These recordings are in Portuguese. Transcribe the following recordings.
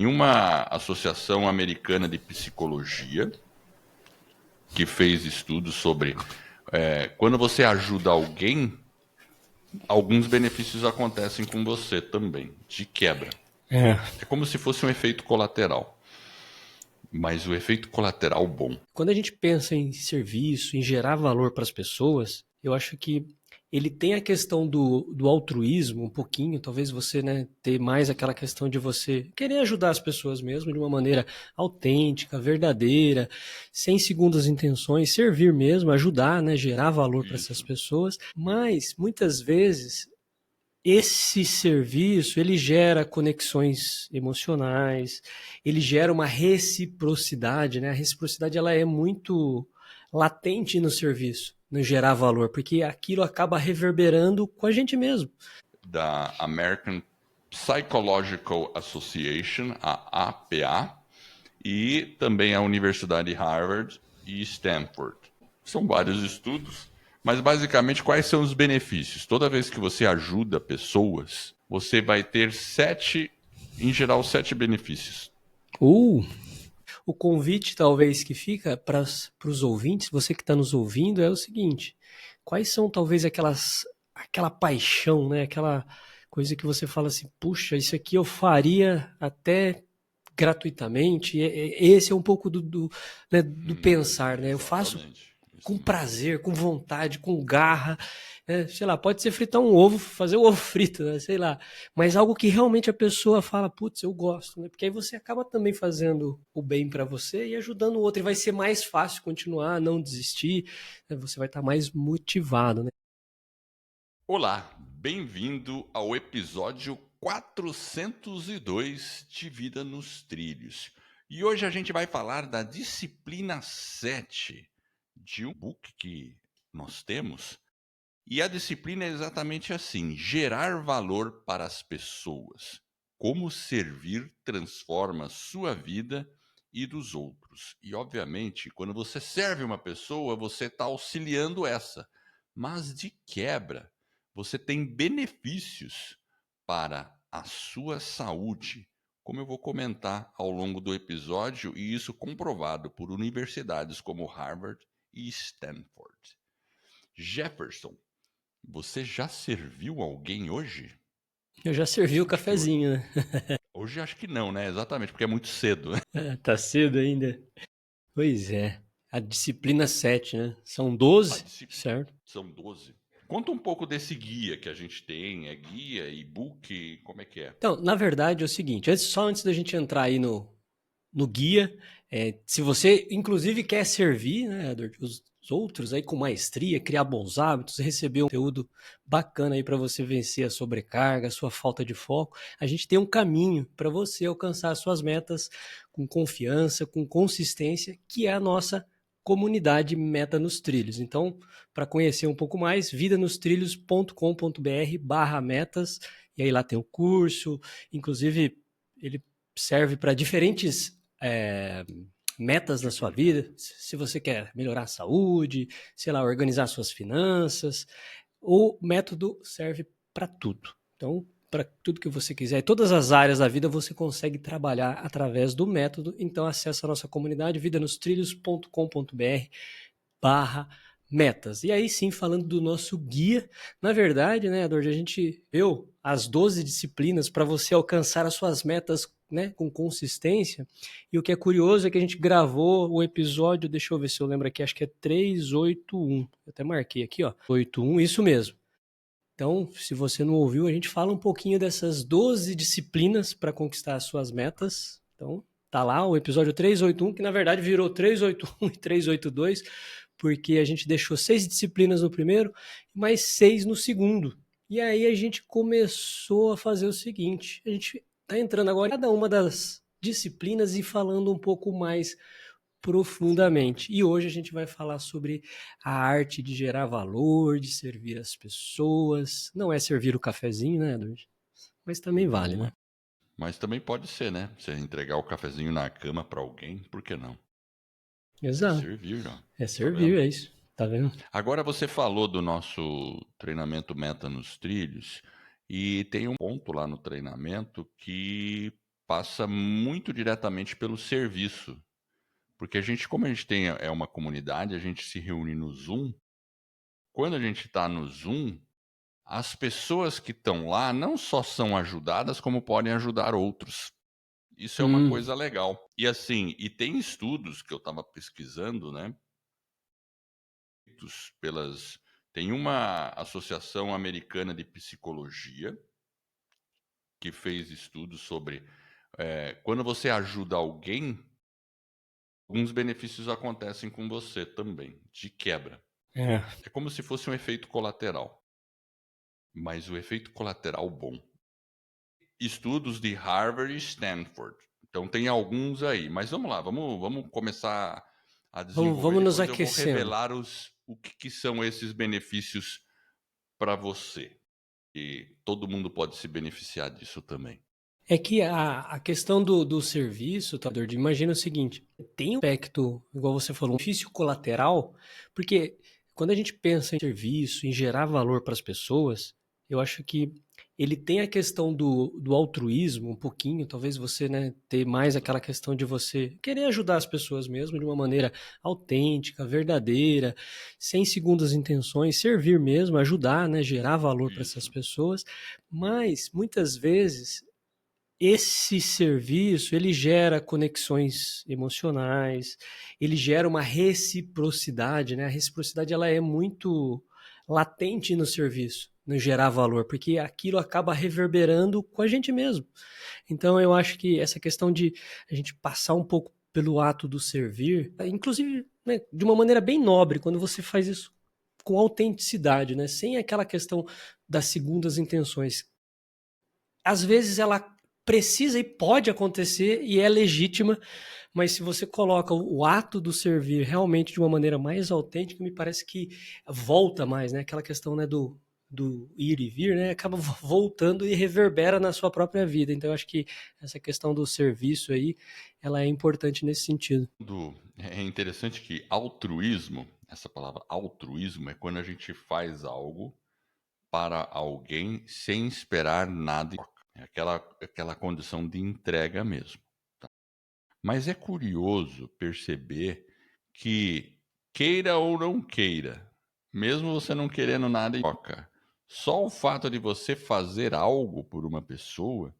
em uma associação americana de psicologia que fez estudos sobre quando você ajuda alguém, alguns benefícios acontecem com você também, de quebra. É. É como se fosse um efeito colateral, mas o efeito colateral bom. Quando a gente pensa em serviço, em gerar valor para as pessoas, eu acho que ele tem a questão do altruísmo um pouquinho, talvez você, né, ter mais aquela questão de você querer ajudar as pessoas mesmo de uma maneira autêntica, verdadeira, sem segundas intenções, servir mesmo, ajudar, né, gerar valor para essas Isso. pessoas, mas muitas vezes esse serviço, ele gera conexões emocionais, ele gera uma reciprocidade, né? A reciprocidade ela é muito latente no serviço, no gerar valor, porque aquilo acaba reverberando com a gente mesmo. Da American Psychological Association, a APA, e também a Universidade de Harvard e Stanford. São vários estudos, mas basicamente quais são os benefícios? Toda vez que você ajuda pessoas, você vai ter em geral, 7 benefícios. Uh, o convite talvez que fica para os ouvintes, você que está nos ouvindo, é o seguinte: quais são talvez aquela paixão, né? Aquela coisa que você fala assim, puxa, isso aqui eu faria até gratuitamente. Esse é um pouco né, do pensar, né? Eu faço Exatamente. com Isso mesmo. prazer, com vontade, com garra, né? Sei lá, pode ser fritar um ovo, fazer o ovo frito, né? Sei lá, mas algo que realmente a pessoa fala, putz, eu gosto, né? Porque aí você acaba também fazendo o bem para você e ajudando o outro, e vai ser mais fácil continuar, não desistir, né? Você vai estar mais motivado, né? Olá, bem-vindo ao episódio 402 de Vida nos Trilhos. E hoje a gente vai falar da disciplina 7 de um book que nós temos. E a disciplina é exatamente assim: gerar valor para as pessoas. Como servir transforma sua vida e dos outros. E, obviamente, quando você serve uma pessoa, você está auxiliando essa. Mas, de quebra, você tem benefícios para a sua saúde, como eu vou comentar ao longo do episódio, e isso comprovado por universidades como Harvard e Stanford. Jefferson, você já serviu alguém hoje? Eu já servi o Acho que cafezinho, né? hoje acho que não, né? Exatamente, porque é muito cedo. Tá cedo ainda. Pois é. A disciplina 7, né? São A 12, disciplina certo? são 12. Conta um pouco desse guia que a gente tem. É guia, e-book, como é que é? Então, na verdade é o seguinte, só antes da gente entrar aí no guia, se você inclusive quer servir, né, os outros aí com maestria, criar bons hábitos, receber um conteúdo bacana aí para você vencer a sobrecarga, a sua falta de foco, a gente tem um caminho para você alcançar as suas metas com confiança, com consistência, que é a nossa comunidade Meta nos Trilhos. Então, para conhecer um pouco mais, vidanostrilhos.com.br/metas, e aí lá tem o curso, inclusive ele serve para diferentes metas na sua Tipos de meta. vida. Se você quer melhorar a saúde, sei lá, organizar suas finanças, o método serve para tudo. Então, para tudo que você quiser, todas as áreas da vida você consegue trabalhar através do método. Então, acesse a nossa comunidade vidanostrilhos.com.br/barra metas. E aí sim, falando do nosso guia, na verdade, né, Edward, a gente viu as 12 disciplinas para você alcançar as suas metas, né, com consistência. E o que é curioso é que a gente gravou o episódio, deixa eu ver se eu lembro aqui, acho que é 381. Eu até marquei aqui, ó, 81, isso mesmo. Então, se você não ouviu, a gente fala um pouquinho dessas 12 disciplinas para conquistar as suas metas. Então, tá lá o episódio 381, que na verdade virou 381 e 382, porque a gente deixou 6 disciplinas no primeiro e mais 6 no segundo. E aí a gente começou a fazer o seguinte: a gente está entrando agora em cada uma das disciplinas e falando um pouco mais profundamente. E hoje a gente vai falar sobre a arte de gerar valor, de servir as pessoas. Não é servir o cafezinho, né, Edward? Mas também vale, Não né? é. Mas também pode ser, né? Você entregar o cafezinho na cama para alguém, por que não? É Exato. servir, ó. É Tá servir, vendo? é isso. Tá vendo? Agora você falou do nosso treinamento Meta nos Trilhos e tem um ponto lá no treinamento que passa muito diretamente pelo serviço. Porque como a gente tem uma comunidade, a gente se reúne no Zoom. Quando a gente está no Zoom, as pessoas que estão lá não só são ajudadas, como podem ajudar outros. Isso é uma Hum, coisa legal. E assim, tem estudos que eu estava pesquisando, né? Pelas, tem uma associação americana de psicologia que fez estudos sobre quando você ajuda alguém, alguns benefícios acontecem com você também, de quebra. é. É como se fosse um efeito colateral, mas o efeito colateral bom. Estudos de Harvard e Stanford. Então tem alguns aí, mas vamos lá, vamos começar a desenvolver. Vamos nos Depois eu vou aquecendo. revelar o que são esses benefícios para você. E todo mundo pode se beneficiar disso também. É que a questão do serviço, tá, Dord, imagina o seguinte, tem um aspecto, igual você falou, um benefício colateral, porque quando a gente pensa em serviço, em gerar valor para as pessoas, eu acho que ele tem a questão do altruísmo um pouquinho, talvez você, né, ter mais aquela questão de você querer ajudar as pessoas mesmo de uma maneira autêntica, verdadeira, sem segundas intenções, servir mesmo, ajudar, né, gerar valor para essas Isso. pessoas, mas muitas vezes esse serviço, ele gera conexões emocionais, ele gera uma reciprocidade, né? A reciprocidade ela é muito latente no serviço, no gerar valor, porque aquilo acaba reverberando com a gente mesmo. Então eu acho que essa questão de a gente passar um pouco pelo ato do servir, inclusive, né, de uma maneira bem nobre, quando você faz isso com autenticidade, né? Sem aquela questão das segundas intenções. Às vezes ela precisa e pode acontecer e é legítima, mas se você coloca o ato do servir realmente de uma maneira mais autêntica, me parece que volta mais, né? Aquela questão, né, do ir e vir, né? Acaba voltando e reverbera na sua própria vida. Então, eu acho que essa questão do serviço aí, ela é importante nesse sentido. É interessante que altruísmo, essa palavra altruísmo, é quando a gente faz algo para alguém sem esperar nada em troca. É aquela condição de entrega mesmo. Tá? Mas é curioso perceber que, queira ou não queira, mesmo você não querendo nada em troca, só o fato de você fazer algo por uma pessoa,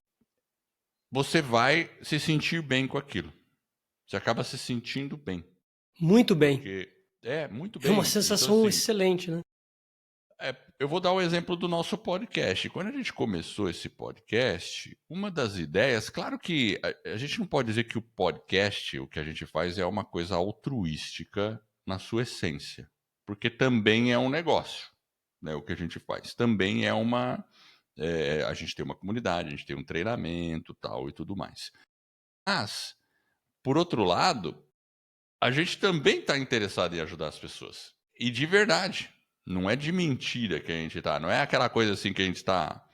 você vai se sentir bem com aquilo. Você acaba se sentindo bem. Muito bem. Porque muito É uma bem. Então, sensação assim, excelente, né? eu vou dar o exemplo do nosso podcast. Quando a gente começou esse podcast, uma das ideias, claro que a gente não pode dizer que o podcast, o que a gente faz, é uma coisa altruística na sua essência, porque também é um negócio, né? O que a gente faz também é a gente tem uma comunidade, a gente tem um treinamento, tal e tudo mais. Mas, por outro lado, a gente também está interessado em ajudar as pessoas. E de verdade. Não é de mentira que a gente está. Não é aquela coisa assim que a gente está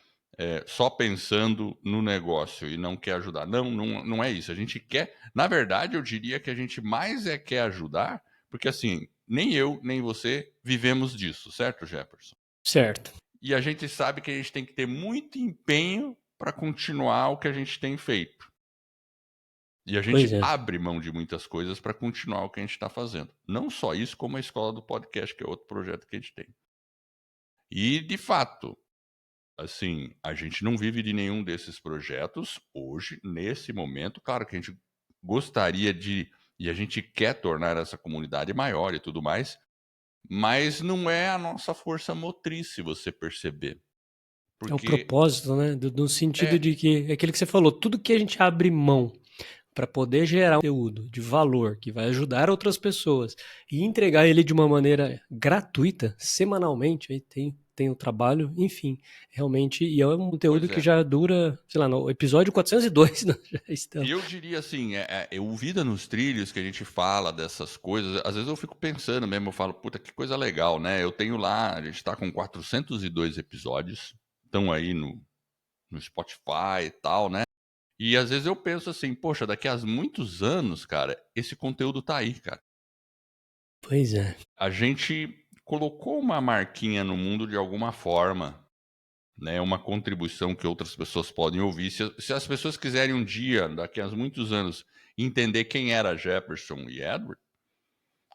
só pensando no negócio e não quer ajudar. Não, não é isso. A gente quer. Na verdade, eu diria que a gente mais quer ajudar, porque assim, nem eu, nem você vivemos disso, certo, Jefferson? Certo. E a gente sabe que a gente tem que ter muito empenho para continuar o que a gente tem feito. E a Pois gente é. abre mão de muitas coisas para continuar o que a gente está fazendo. Não só isso, como a escola do podcast, que é outro projeto que a gente tem. E, de fato, assim, a gente não vive de nenhum desses projetos hoje, nesse momento. Claro que a gente gostaria e a gente quer tornar essa comunidade maior e tudo mais, mas não é a nossa força motriz, se você perceber. É o Porque propósito, né? No sentido é, de que é aquilo que você falou, tudo que a gente abre mão para poder gerar conteúdo de valor que vai ajudar outras pessoas e entregar ele de uma maneira gratuita, semanalmente, aí tem o trabalho, enfim, realmente, e é um conteúdo pois que é. já dura, sei lá, no episódio 402, nós já E estamos. eu diria assim, o Vida nos Trilhos, que a gente fala dessas coisas, às vezes eu fico pensando mesmo, eu falo, puta, que coisa legal, né? Eu tenho lá, a gente tá com 402 episódios, estão aí no Spotify e tal, né? E às vezes eu penso assim, poxa, daqui a muitos anos, cara, esse conteúdo tá aí, cara. Pois é. A gente colocou uma marquinha no mundo de alguma forma. né? É uma contribuição que outras pessoas podem ouvir. Se as pessoas quiserem um dia, daqui a muitos anos, entender quem era Jefferson e Edward,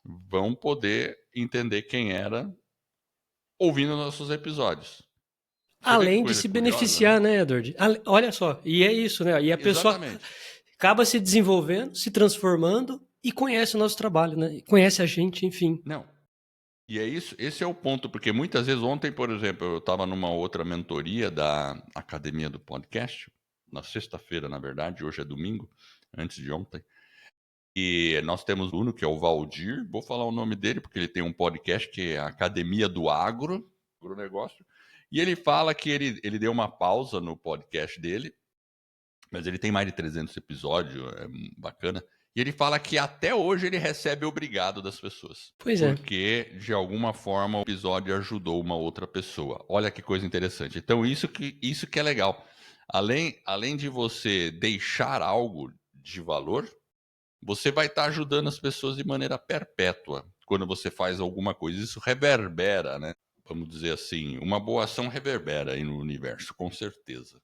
vão poder entender quem era ouvindo nossos episódios. Você vê que Além de coisa se curiosa, né? beneficiar, né, Edward? Olha só, e é isso, né? E a pessoa Exatamente. acaba se desenvolvendo, se transformando e conhece o nosso trabalho, né? E conhece a gente, enfim. Não. E é isso, esse é o ponto, porque muitas vezes ontem, por exemplo, eu estava numa outra mentoria da Academia do Podcast, na sexta-feira, na verdade, hoje é domingo, antes de ontem, e nós temos um que é o Valdir, vou falar o nome dele, porque ele tem um podcast que é a Academia do Agronegócio, e ele fala que ele deu uma pausa no podcast dele, mas ele tem mais de 300 episódios, é bacana. E ele fala que até hoje ele recebe obrigado das pessoas. Pois é. Porque, de alguma forma, o episódio ajudou uma outra pessoa. Olha que coisa interessante. Então, isso que é legal. Além de você deixar algo de valor, você vai estar ajudando as pessoas de maneira perpétua. Quando você faz alguma coisa, isso reverbera, né? Vamos dizer assim, uma boa ação reverbera aí no universo, com certeza.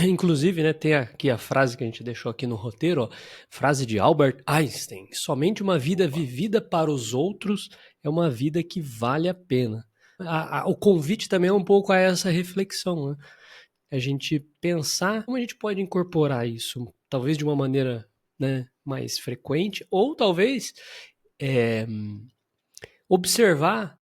Inclusive, né, tem aqui a frase que a gente deixou aqui no roteiro, ó, frase de Albert Einstein: somente uma vida Opa. vivida para os outros é uma vida que vale a pena. O convite também é um pouco a essa reflexão, né? A gente pensar como a gente pode incorporar isso, talvez de uma maneira, né, mais frequente, ou talvez observar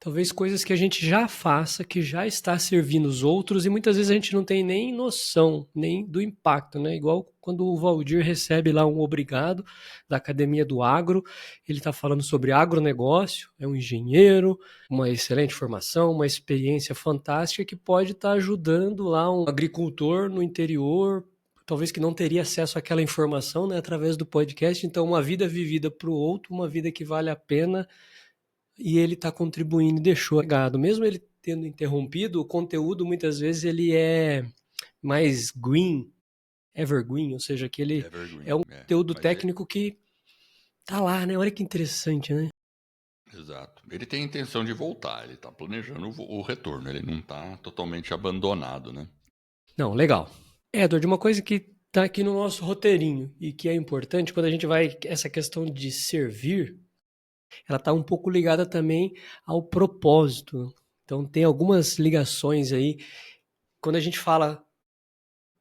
talvez coisas que a gente já faça, que já está servindo os outros, e muitas vezes a gente não tem nem noção, nem do impacto, né? Igual quando o Valdir recebe lá um obrigado da Academia do Agro, ele está falando sobre agronegócio, é um engenheiro, uma excelente formação, uma experiência fantástica que pode estar ajudando lá um agricultor no interior, talvez que não teria acesso àquela informação, né, através do podcast. Então, uma vida vivida para o outro, uma vida que vale a pena, e ele está contribuindo e deixou legado. Mesmo ele tendo interrompido, o conteúdo muitas vezes ele é mais green, evergreen, ou seja, que ele é Evergreen, um é. conteúdo Mas técnico que tá lá, né? Olha que interessante, né? exato. Ele tem a intenção de voltar, ele está planejando o retorno, ele não está totalmente abandonado, né? Não, legal. Edward, uma coisa que tá aqui no nosso roteirinho e que é importante quando a gente vai, essa questão de servir, ela está um pouco ligada também ao propósito. Então tem algumas ligações aí. Quando a gente fala,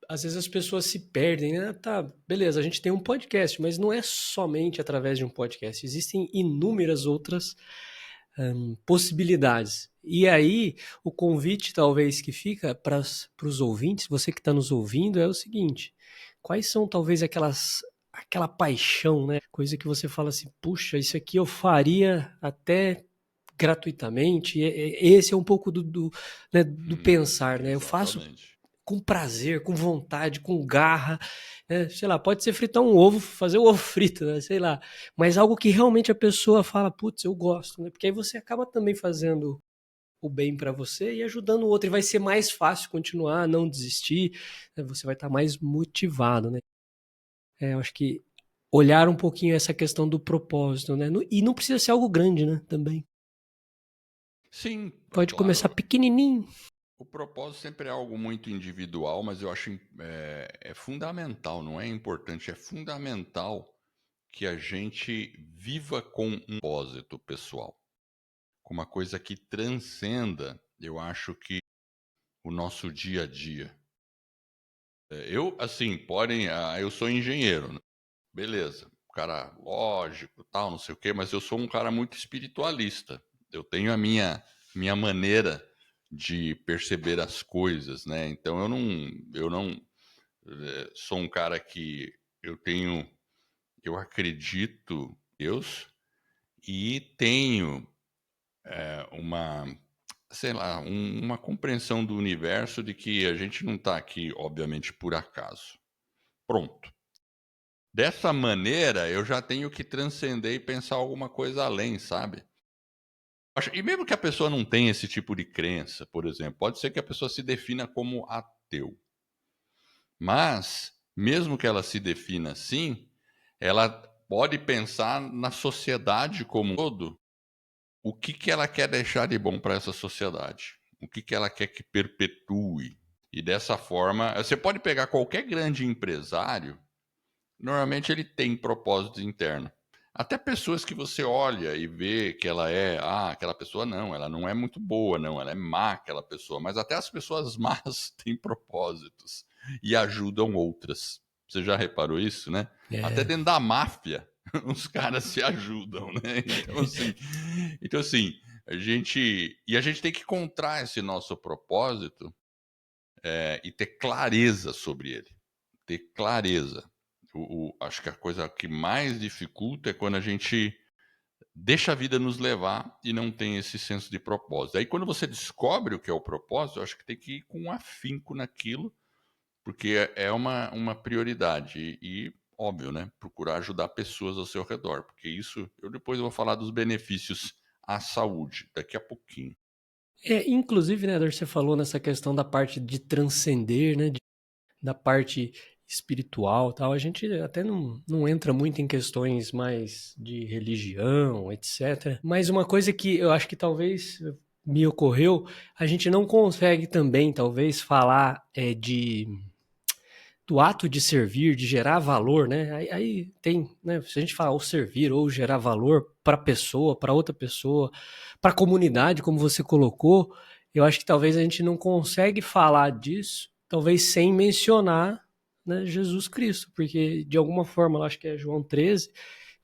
às vezes as pessoas se perdem, né? Tá, beleza, a gente tem um podcast, mas não é somente através de um podcast. Existem inúmeras outras possibilidades. E aí, o convite talvez que fica para os ouvintes, você que está nos ouvindo, é o seguinte: quais são talvez aquela paixão, né? Coisa que você fala assim, puxa, isso aqui eu faria até gratuitamente. Esse é um pouco né, do pensar, né? Eu faço Exatamente. com prazer, com vontade, com garra, né? Sei lá, pode ser fritar um ovo, fazer o ovo frito, né? Sei lá, mas algo que realmente a pessoa fala, putz, eu gosto, né? Porque aí você acaba também fazendo o bem para você e ajudando o outro, e vai ser mais fácil continuar, não desistir, né? Você vai estar mais motivado, né? Eu acho que olhar um pouquinho essa questão do propósito, né? E não precisa ser algo grande, né? Também. Sim, Pode começar claro. pequenininho. O propósito sempre é algo muito individual, mas eu acho é fundamental, não é importante, é fundamental que a gente viva com um propósito pessoal, com uma coisa que transcenda, eu acho que o nosso dia a dia. Eu, assim, eu sou engenheiro, né? Beleza, cara lógico, tal, não sei o quê, mas eu sou um cara muito espiritualista. Eu tenho a minha maneira de perceber as coisas, né? Então eu não sou um cara que eu acredito em Deus e tenho uma, sei lá, uma compreensão do universo de que a gente não está aqui, obviamente, por acaso. Pronto. Dessa maneira, eu já tenho que transcender e pensar alguma coisa além, sabe? E mesmo que a pessoa não tenha esse tipo de crença, por exemplo, pode ser que a pessoa se defina como ateu. Mas, mesmo que ela se defina assim, ela pode pensar na sociedade como um todo, o que ela quer deixar de bom para essa sociedade. o que, que ela quer que perpetue. E dessa forma, você pode pegar qualquer grande empresário, normalmente ele tem propósito interno. Até pessoas que você olha e vê que ela aquela pessoa não, ela não é muito boa, não, ela é má aquela pessoa. Mas até as pessoas más têm propósitos e ajudam outras. Você já reparou isso, né? Até dentro da máfia, os caras se ajudam, né? Então assim, a gente tem que encontrar esse nosso propósito e ter clareza sobre ele. Ter clareza. Acho que a coisa que mais dificulta é quando a gente deixa a vida nos levar e não tem esse senso de propósito. Aí quando você descobre o que é o propósito, eu acho que tem que ir com afinco naquilo, porque é uma prioridade. E, óbvio, né? Procurar ajudar pessoas ao seu redor, porque isso, eu depois vou falar dos benefícios à saúde, daqui a pouquinho. Inclusive, né, Ador, você falou nessa questão da parte de transcender, né, da parte espiritual e tal. A gente até não entra muito em questões mais de religião, etc. Mas uma coisa que eu acho que talvez me ocorreu, a gente não consegue também, talvez, falar do ato de servir, de gerar valor, né? Aí tem, né? Se a gente falar ou servir ou gerar valor para a pessoa, para outra pessoa, para a comunidade, como você colocou, eu acho que talvez a gente não consegue falar disso, talvez sem mencionar, né, Jesus Cristo, porque de alguma forma, eu acho que é João 13,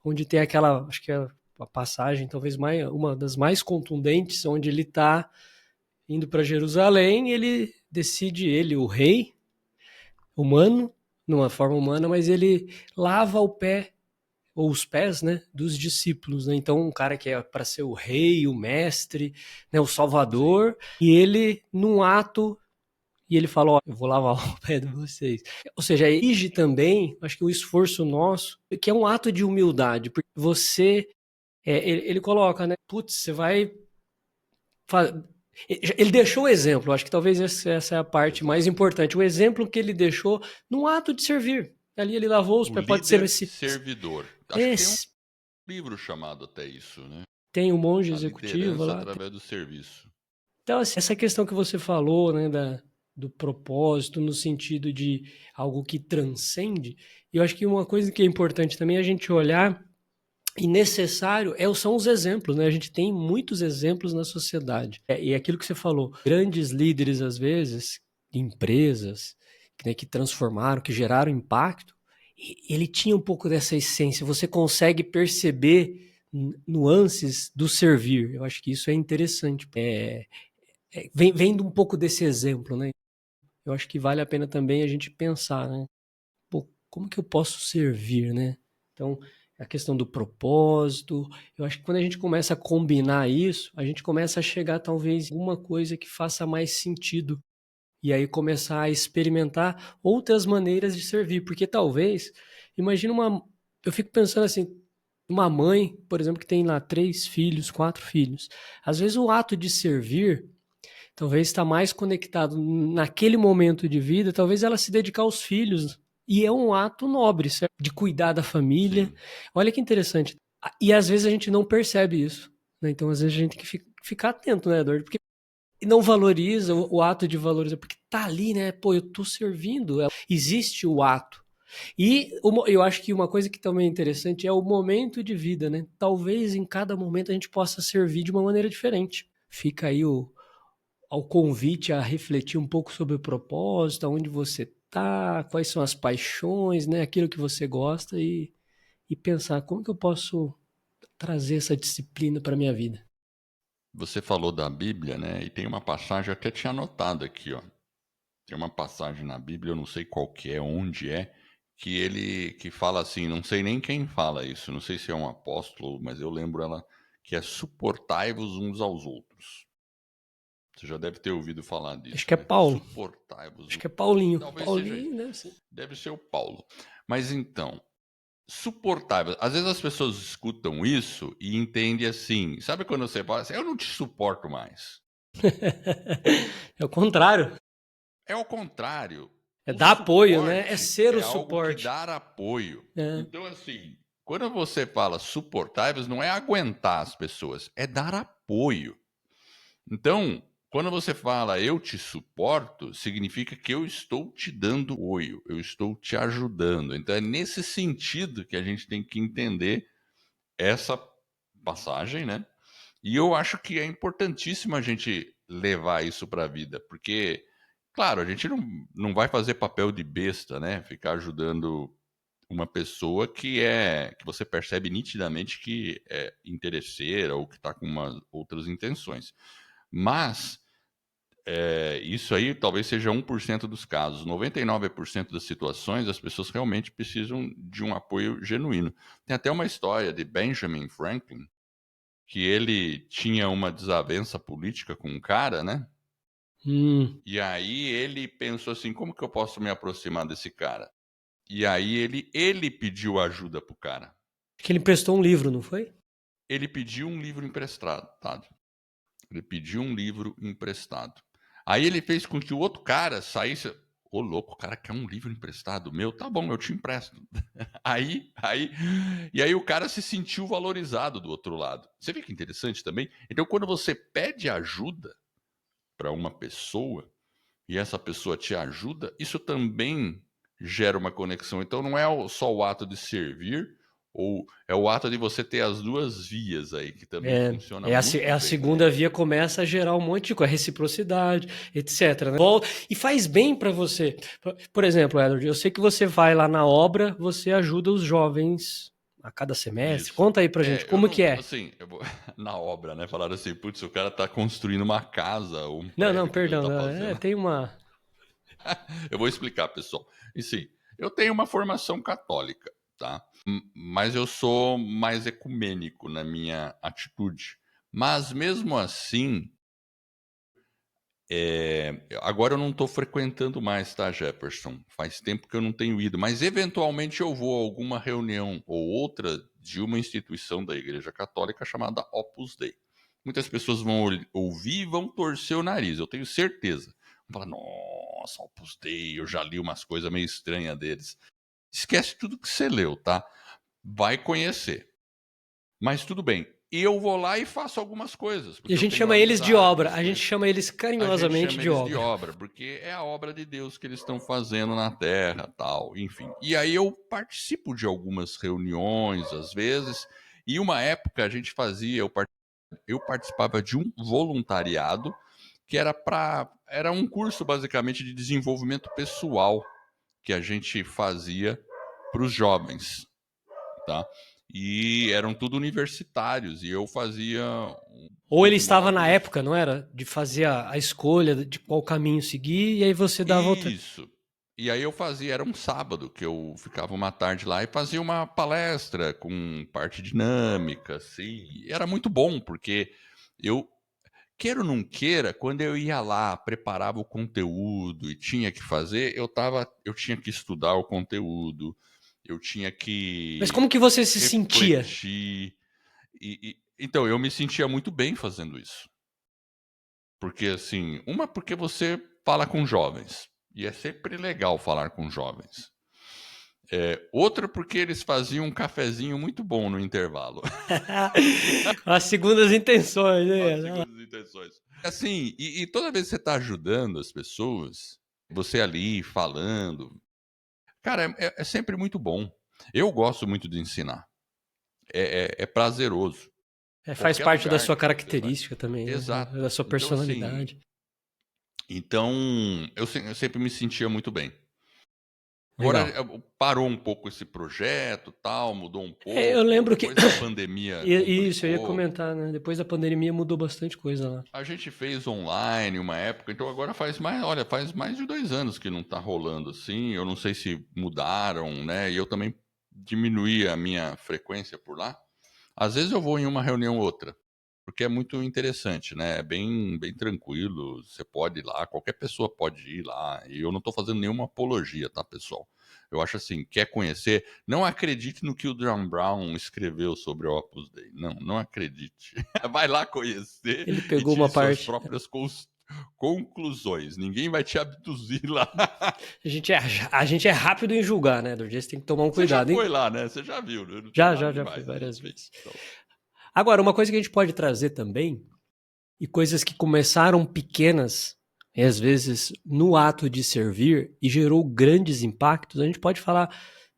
onde tem aquela, acho que é a passagem talvez uma das mais contundentes, onde ele está indo para Jerusalém, ele, o rei, humano, numa forma humana, mas ele lava o pé ou os pés, né, dos discípulos, né? Então, um cara que é para ser o rei, o mestre, né, o salvador, e ele num ato e ele fala, ó, eu vou lavar o pé de vocês. Ou seja, exige também, acho que o esforço nosso, que é um ato de humildade, porque você, ele coloca, né, putz, você vai ele deixou o exemplo, acho que talvez essa é a parte mais importante. O exemplo que ele deixou num ato de servir. Ali ele lavou os O pés, pode ser líder servidor. Acho que tem um esse livro chamado até isso, né? tem o monge A executivo liderança lá. através do serviço. Então, assim, essa questão que você falou, né, do propósito, no sentido de algo que transcende, eu acho que uma coisa que é importante também é a gente olhar e necessário são os exemplos, né? A gente tem muitos exemplos na sociedade. E aquilo que você falou, grandes líderes, às vezes, empresas, né, que transformaram, que geraram impacto, ele tinha um pouco dessa essência. Você consegue perceber nuances do servir. Eu acho que isso é interessante. Vem um pouco desse exemplo, né? Eu acho que vale a pena também a gente pensar, né? Pô, como que eu posso servir, né? Então, a questão do propósito, eu acho que quando a gente começa a combinar isso, a gente começa a chegar talvez em uma coisa que faça mais sentido e aí começar a experimentar outras maneiras de servir, porque talvez, imagina eu fico pensando assim, uma mãe, por exemplo, que tem lá 3 filhos, 4 filhos, às vezes o ato de servir talvez está mais conectado naquele momento de vida, talvez ela se dedicar aos filhos. E é um ato nobre, certo? De cuidar da família. Sim. Olha que interessante. E às vezes a gente não percebe isso. Né? Então, às vezes a gente tem que ficar atento, né, Eduardo? Porque não valoriza o ato de valorizar, porque tá ali, né? Pô, eu tô servindo. Existe o ato. E eu acho que uma coisa que também é interessante é o momento de vida, né? Talvez em cada momento a gente possa servir de uma maneira diferente. Fica aí ao convite a refletir um pouco sobre o propósito, aonde você está, quais são as paixões, né, aquilo que você gosta e pensar como que eu posso trazer essa disciplina para minha vida. Você falou da Bíblia, né? E tem uma passagem, eu até tinha anotado aqui, ó. Tem uma passagem na Bíblia, eu não sei qual que é, onde é, que fala assim, não sei nem quem fala isso, não sei se é um apóstolo, mas eu lembro ela que é suportai-vos uns aos outros. Você já deve ter ouvido falar Acho disso, que é né? Paulo, Suportai-vos. acho que é Paulinho, Talvez seja, Paulinho, né? Sim. deve ser o Paulo. Mas então, suportável. Às vezes as pessoas escutam isso e entendem assim. Sabe quando você fala assim, eu não te suporto mais? É o contrário, É o contrário. é O dar apoio, né? É suporte ser é o algo que suporte. dá apoio. É. Então, assim, quando você fala suportáveis, não é aguentar as pessoas, é dar apoio. Então, Quando você fala eu te suporto, significa que eu estou te dando apoio, eu estou te ajudando. Então é nesse sentido que a gente tem que entender essa passagem, né? E eu acho que é importantíssimo a gente levar isso para a vida, porque, claro, a gente não vai fazer papel de besta, né? Ficar ajudando uma pessoa que você percebe nitidamente que é interesseira ou que está com outras intenções. Mas isso aí talvez seja 1% dos casos. 99% das situações, as pessoas realmente precisam de um apoio genuíno. Tem até uma história de Benjamin Franklin, que ele tinha uma desavença política com um cara, né? E aí ele pensou assim, como que eu posso me aproximar desse cara? E aí ele pediu ajuda pro cara. Que ele emprestou um livro, não foi? Ele pediu um livro emprestado, tá? Ele pediu um livro emprestado. Aí ele fez com que o outro cara saísse. Ô, louco, o cara quer um livro emprestado meu? Tá bom, eu te empresto. E aí o cara se sentiu valorizado do outro lado. Você vê que interessante também? Então, quando você pede ajuda para uma pessoa e essa pessoa te ajuda, isso também gera uma conexão. Então, não é só o ato de servir, ou é o ato de você ter as duas vias aí, que também funciona muito A bem, né? segunda via começa a gerar um monte de coisa, reciprocidade, etc. Né? E faz bem para você. Por exemplo, Edward, eu sei que você vai lá na obra, você ajuda os jovens a cada semestre. Isso. Conta aí pra gente, Eu como que não, é? assim, na obra, né? Falaram assim, putz, o cara tá construindo uma casa ou um Não, prédio, o que que ele perdão. tá fazendo? Tem uma. Eu vou explicar, pessoal. E sim, eu tenho uma formação católica, tá? Mas eu sou mais ecumênico na minha atitude. Mas mesmo assim, agora eu não estou frequentando mais, tá, Jefferson? Faz tempo que eu não tenho ido, mas eventualmente eu vou a alguma reunião ou outra de uma instituição da Igreja Católica chamada Opus Dei. Muitas pessoas vão ouvir e vão torcer o nariz, eu tenho certeza. Vão falar, nossa, Opus Dei, eu já li umas coisas meio estranhas deles. Esquece tudo que você leu, tá? Vai conhecer. Mas tudo bem. Eu vou lá e faço algumas coisas, E a porque eu gente tenho chama eles de obra. amizades, A gente conheço. chama eles A gente carinhosamente chama de eles de obra. obra, porque é a obra de Deus que eles estão fazendo na terra, tal, enfim. E aí eu participo de algumas reuniões, às vezes, e uma época a gente fazia, eu participava de um voluntariado que era um curso basicamente de desenvolvimento pessoal que a gente fazia para os jovens, tá? E eram tudo universitários e eu fazia Ou ele uns estava na módulos. época, não era? De fazer a escolha de qual caminho seguir, e aí você dava outra. Isso. E aí eu fazia, era um sábado que eu ficava uma tarde lá e fazia uma palestra com parte dinâmica, assim. E era muito bom, porque eu, queira ou não queira, quando eu ia lá, preparava o conteúdo e tinha que fazer, eu tinha que estudar o conteúdo, eu tinha Mas que como que você se sentia? refletir. Então, eu me sentia muito bem fazendo isso. Porque, assim, porque você fala com jovens, e é sempre legal falar com jovens. Outra, porque eles faziam um cafezinho muito bom no intervalo. As segundas intenções, As né? segundas intenções. Assim, e toda vez que você está ajudando as pessoas, você ali falando, cara, é sempre muito bom. Eu gosto muito de ensinar. É prazeroso. Faz Qualquer parte da lugar sua que você vai. característica também, né? Exato. Da sua Então, assim, personalidade. então eu sempre me sentia muito bem. Agora Legal. parou um pouco esse projeto, tal, mudou um Eu pouco. lembro que. Depois a pandemia Isso, eu ia complicou. comentar, né? Depois da pandemia mudou bastante coisa lá. A gente fez online uma época, então agora faz mais de 2 anos que não está rolando assim. Eu não sei se mudaram, né? E eu também diminuí a minha frequência por lá. Às vezes eu vou em uma reunião ou outra, porque é muito interessante, né? É bem tranquilo. Você pode ir lá, qualquer pessoa pode ir lá. E eu não estou fazendo nenhuma apologia, tá, pessoal? Eu acho assim, quer conhecer, não acredite no que o Dan Brown escreveu sobre o Opus Dei. Não, não acredite. Vai lá conhecer Ele e pegou uma tire suas parte. próprias conclusões. Ninguém vai te abduzir lá. A gente é rápido em julgar, né? Do dia você tem que tomar um Você já cuidado, foi hein? lá, né? Você já viu, né? Não tem Já, nada já fui demais. várias Enfim. vezes. Então, Agora, uma coisa que a gente pode trazer também e coisas que começaram pequenas, e às vezes no ato de servir, e gerou grandes impactos, a gente pode falar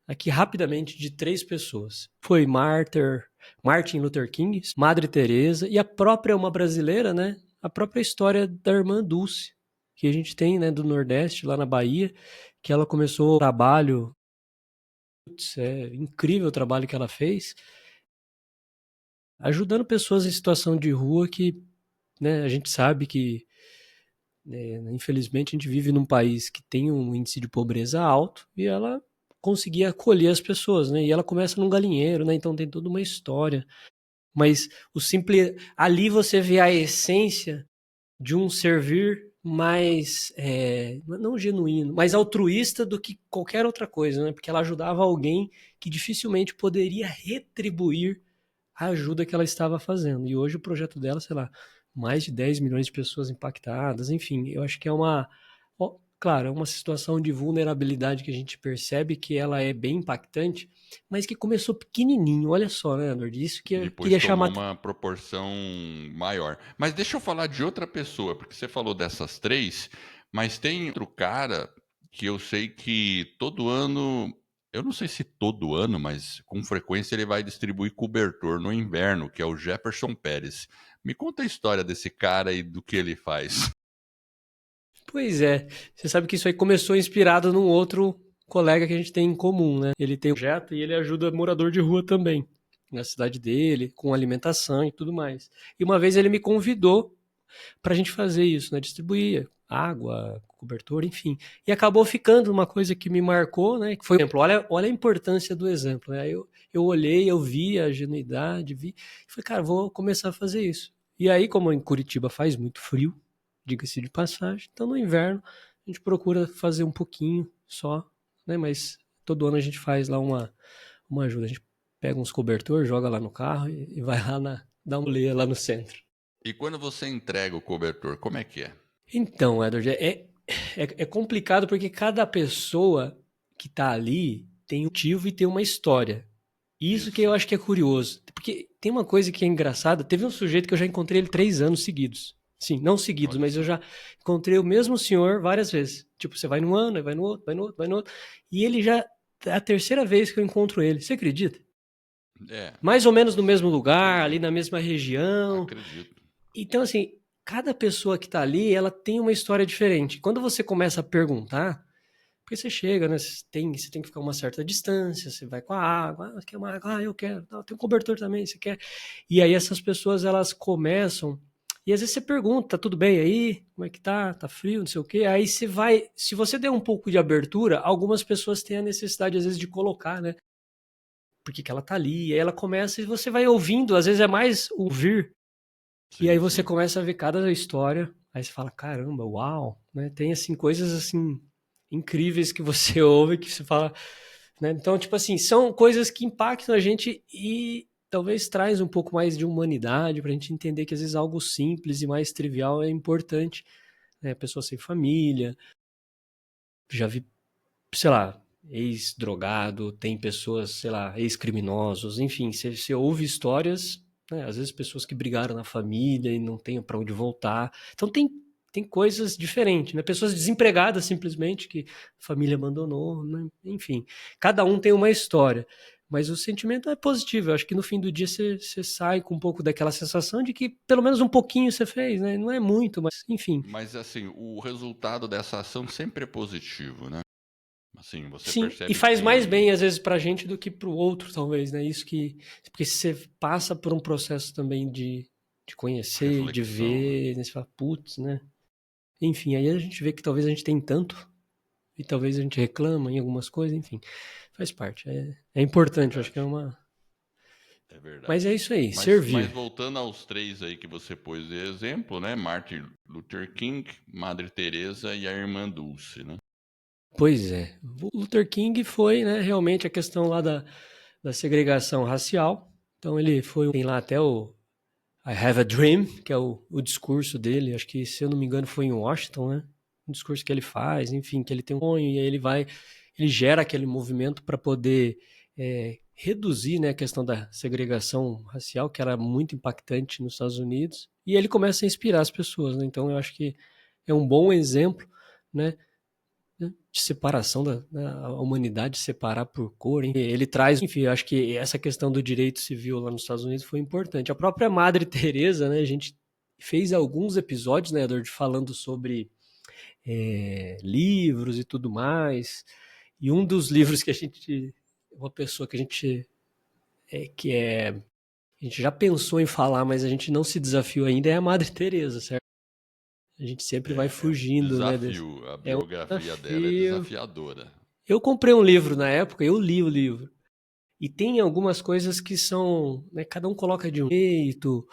aqui rapidamente de 3 pessoas. Foi Martin Luther King, Madre Teresa e a própria uma brasileira, né? A própria história da irmã Dulce, que a gente tem, né, do Nordeste, lá na Bahia, que ela começou o trabalho, é incrível o trabalho que ela fez, ajudando pessoas em situação de rua que, né, a gente sabe que, infelizmente, a gente vive num país que tem um índice de pobreza alto e ela conseguia acolher as pessoas, né? E ela começa num galinheiro, né? Então tem toda uma história. Mas o simples ali você vê a essência de um servir mais não genuíno, mais altruísta do que qualquer outra coisa, né? Porque ela ajudava alguém que dificilmente poderia retribuir a ajuda que ela estava fazendo. E hoje o projeto dela, sei lá, mais de 10 milhões de pessoas impactadas, enfim, eu acho que é claro, é uma situação de vulnerabilidade que a gente percebe que ela é bem impactante, mas que começou pequenininho, olha só, né, Edward? Isso que E eu depois queria tomou chamar. uma proporção maior. Mas deixa eu falar de outra pessoa, porque você falou dessas 3, mas tem outro cara que eu sei que todo ano, eu não sei se todo ano, mas com frequência ele vai distribuir cobertor no inverno, que é o Jefferson Pérez. Me conta a história desse cara e do que ele faz. Pois é, você sabe que isso aí começou inspirado num outro colega que a gente tem em comum, né? Ele tem um projeto e ele ajuda morador de rua também, na cidade dele, com alimentação e tudo mais. E uma vez ele me convidou para a gente fazer isso, né? Distribuir água, cobertor, enfim. E acabou ficando uma coisa que me marcou, né? Que foi, por exemplo, olha a importância do exemplo, né? Eu olhei, eu vi a genuidade, vi, e falei, cara, vou começar a fazer isso. E aí, como em Curitiba faz muito frio, diga-se de passagem, então no inverno a gente procura fazer um pouquinho só, né? Mas todo ano a gente faz lá uma ajuda. A gente pega uns cobertores, joga lá no carro e vai lá dá uma leia lá no centro. E quando você entrega o cobertor, como é que é? Então, Edward, é complicado porque cada pessoa que está ali tem um motivo e tem uma história. Isso que Isso. eu acho que é curioso. Porque tem uma coisa que é engraçada. Teve um sujeito que eu já encontrei ele 3 anos seguidos. Sim, não seguidos, Olha mas eu só. já encontrei o mesmo senhor várias vezes. Tipo, você vai num ano, aí vai no outro, vai no outro, vai no outro. E ele já. É a terceira vez que eu encontro ele. Você acredita? É, Mais ou menos no mesmo lugar, ali acredito. na mesma região. Acredito. Então, assim, cada pessoa que tá ali, ela tem uma história diferente. Quando você começa a perguntar, porque você chega, né? Você tem que ficar uma certa distância, você vai com a água, quer uma água? Eu quero. Não, tem um cobertor também, você quer? E aí essas pessoas, elas começam, e às vezes você pergunta, tá tudo bem aí? Como é que tá? Tá frio, não sei o quê. Aí você vai, se você der um pouco de abertura, algumas pessoas têm a necessidade, às vezes, de colocar, né? Porque que ela tá ali, e aí ela começa e você vai ouvindo, às vezes é mais ouvir. E aí Sim, você sim. começa a ver cada história, aí você fala, caramba, uau, né? Tem assim coisas assim incríveis que você ouve que você fala, né? Então, tipo assim, são coisas que impactam a gente e talvez traz um pouco mais de humanidade pra gente entender que às vezes algo simples e mais trivial é importante, né? Pessoa sem família, já vi, sei lá, ex-drogado, tem pessoas, sei lá, ex-criminosos, enfim, você ouve histórias, né, às vezes pessoas que brigaram na família e não têm para onde voltar. Então tem coisas diferentes, né? Pessoas desempregadas simplesmente que a família abandonou, né? Enfim, cada um tem uma história. Mas o sentimento é positivo. Eu acho que no fim do dia você sai com um pouco daquela sensação de que pelo menos um pouquinho você fez, né? Não é muito, mas enfim. Mas assim, o resultado dessa ação sempre é positivo, né? Assim, você Sim, e percebe faz mais que bem às vezes pra gente do que pro outro, talvez, né? Isso que. Porque você passa por um processo também de conhecer, de reflexão, né? ver, né? Você fala, putz, né? Enfim, aí a gente vê que talvez a gente tem tanto, e talvez a gente reclama em algumas coisas, enfim, faz parte. É importante, eu acho que é Verdade. uma. É Mas é verdade. isso aí, Mas servir. voltando aos 3 aí que você pôs de exemplo, né? Martin Luther King, Madre Teresa e a irmã Dulce, né? Pois é. O Luther King foi, né, realmente a questão lá da segregação racial. Então ele foi, tem lá até o I Have a Dream, que é o discurso dele, acho que, se eu não me engano, foi em Washington, né? Um discurso que ele faz, enfim, que ele tem um sonho e aí ele gera aquele movimento para poder reduzir, né, a questão da segregação racial, que era muito impactante nos Estados Unidos, e ele começa a inspirar as pessoas, né? Então eu acho que é um bom exemplo, né, de separação da humanidade, separar por cor, hein? Ele traz, enfim, eu acho que essa questão do direito civil lá nos Estados Unidos foi importante. A própria Madre Teresa, né, a gente fez alguns episódios, né, Edward, falando sobre livros e tudo mais, e um dos livros que a gente, uma pessoa que a gente a gente já pensou em falar, mas a gente não se desafiou ainda, é a Madre Teresa, certo? A gente sempre vai É um fugindo, né, desse. desafio. A É um biografia dela é desafio. desafiadora. Eu comprei um livro na época, eu li o livro. E tem algumas coisas que são, né, cada um coloca de um jeito,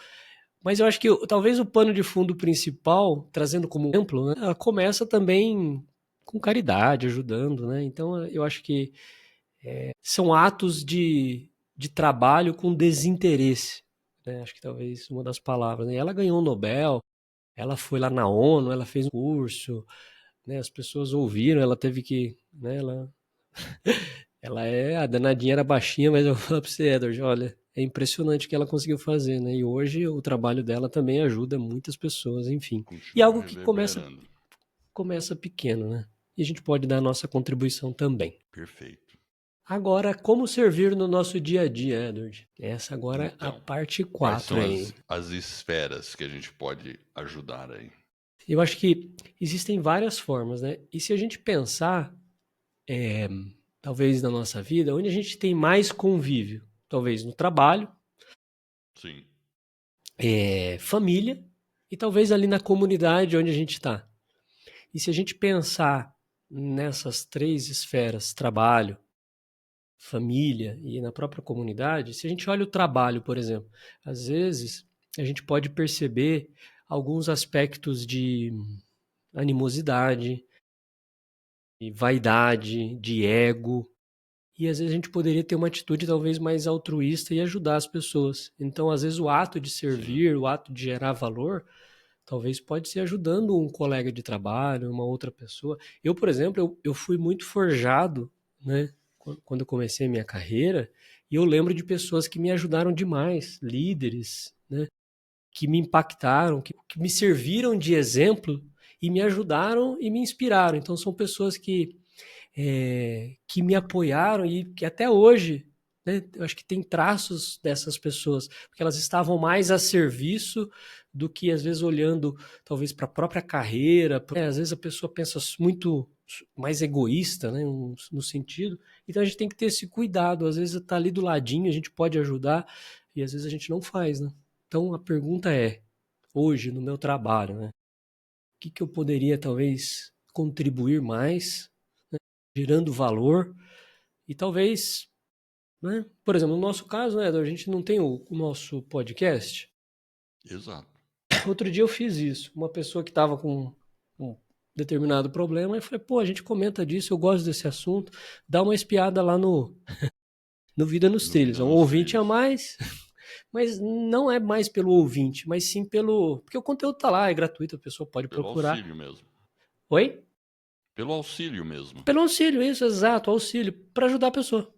mas eu acho que talvez o pano de fundo principal, trazendo como exemplo, né, ela começa também com caridade, ajudando, né? Então eu acho que são atos de trabalho com desinteresse, né? Acho que talvez uma das palavras, né? Ela ganhou o Nobel, ela foi lá na ONU, ela fez um curso, né? As pessoas ouviram, ela teve que, né? Ela a danadinha era baixinha, mas eu vou falar pra você, Edward, olha, é impressionante o que ela conseguiu fazer, né? E hoje o trabalho dela também ajuda muitas pessoas, enfim. E Continua algo que reverberando. começa pequeno, né? E a gente pode dar a nossa contribuição também. Perfeito. Agora, como servir no nosso dia a dia, Edward? Essa agora é a Então, parte quais 4 são aí. as esferas que a gente pode ajudar aí? Eu acho que existem várias formas, né? E se a gente pensar, talvez na nossa vida, onde a gente tem mais convívio? Talvez no trabalho, Sim. família e talvez ali na comunidade onde a gente está. E se a gente pensar nessas três esferas, trabalho, família e na própria comunidade, se a gente olha o trabalho, por exemplo, às vezes a gente pode perceber alguns aspectos de animosidade, de vaidade, de ego, e às vezes a gente poderia ter uma atitude talvez mais altruísta e ajudar as pessoas. Então, às vezes o ato de Sim. servir, o ato de gerar valor, talvez pode ser ajudando um colega de trabalho, uma outra pessoa. Eu, por exemplo, eu fui muito forjado, né, quando eu comecei a minha carreira, e eu lembro de pessoas que me ajudaram demais, líderes, né, que me impactaram, que me serviram de exemplo e me ajudaram e me inspiraram. Então, são pessoas que me apoiaram e que até hoje, né, eu acho que tem traços dessas pessoas, porque elas estavam mais a serviço do que às vezes olhando talvez para a própria carreira. Às vezes a pessoa pensa muito mais egoísta, né, no sentido. Então a gente tem que ter esse cuidado. Às vezes está ali do ladinho, a gente pode ajudar e às vezes a gente não faz, né? Então a pergunta é, hoje no meu trabalho, né, o que eu poderia talvez contribuir mais, gerando valor e talvez, né? Por exemplo, no nosso caso, né, a gente não tem o nosso podcast. Exato. Outro dia eu fiz isso. Uma pessoa que estava com um determinado problema, eu falei, pô, a gente comenta disso, eu gosto desse assunto, dá uma espiada lá no Vida nos No Trilhos. Vida É um nos ouvinte a Trilhos. mais, mas não é mais pelo ouvinte, mas sim pelo. Porque o conteúdo tá lá, é gratuito, a pessoa pode Pelo procurar. auxílio mesmo. Oi? Pelo auxílio mesmo. Pelo auxílio, isso, exato, auxílio, para ajudar a pessoa.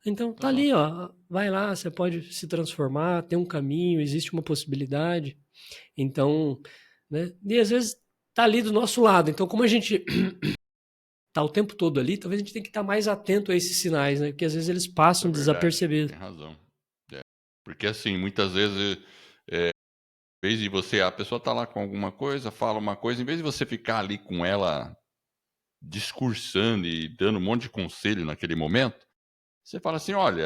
Então, tá ali, Exato. ó. Vai lá, você pode se transformar, tem um caminho, existe uma possibilidade. Então, né? E às vezes tá ali do nosso lado. Então, como a gente tá o tempo todo ali, talvez a gente tenha que estar mais atento a esses sinais, né? Porque às vezes eles Isso é passam verdade. desapercebidos. Tem razão. É. Porque assim, muitas vezes, em vez de você, a pessoa tá lá com alguma coisa, fala uma coisa, em vez de você ficar ali com ela discursando e dando um monte de conselho naquele momento, você fala assim: olha,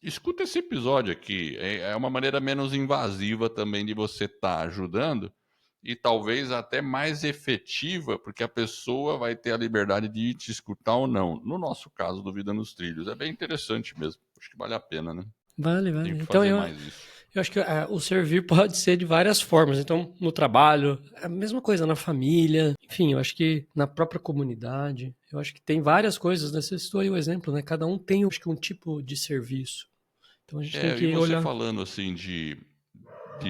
escuta esse episódio aqui. É uma maneira menos invasiva também de você estar ajudando e talvez até mais efetiva, porque a pessoa vai ter a liberdade de te escutar ou não. No nosso caso do Vida nos Trilhos, é bem interessante mesmo. Acho que vale a pena, né? Vale, Tem vale. que Então fazer eu, mais isso. eu acho que o servir pode ser de várias formas. Então, no trabalho, a mesma coisa na família, enfim, eu acho que na própria comunidade, eu acho que tem várias coisas, né? Você citou aí o exemplo, né? Cada um tem, acho que, um tipo de serviço. Então a gente tem E que você olhar. falando assim de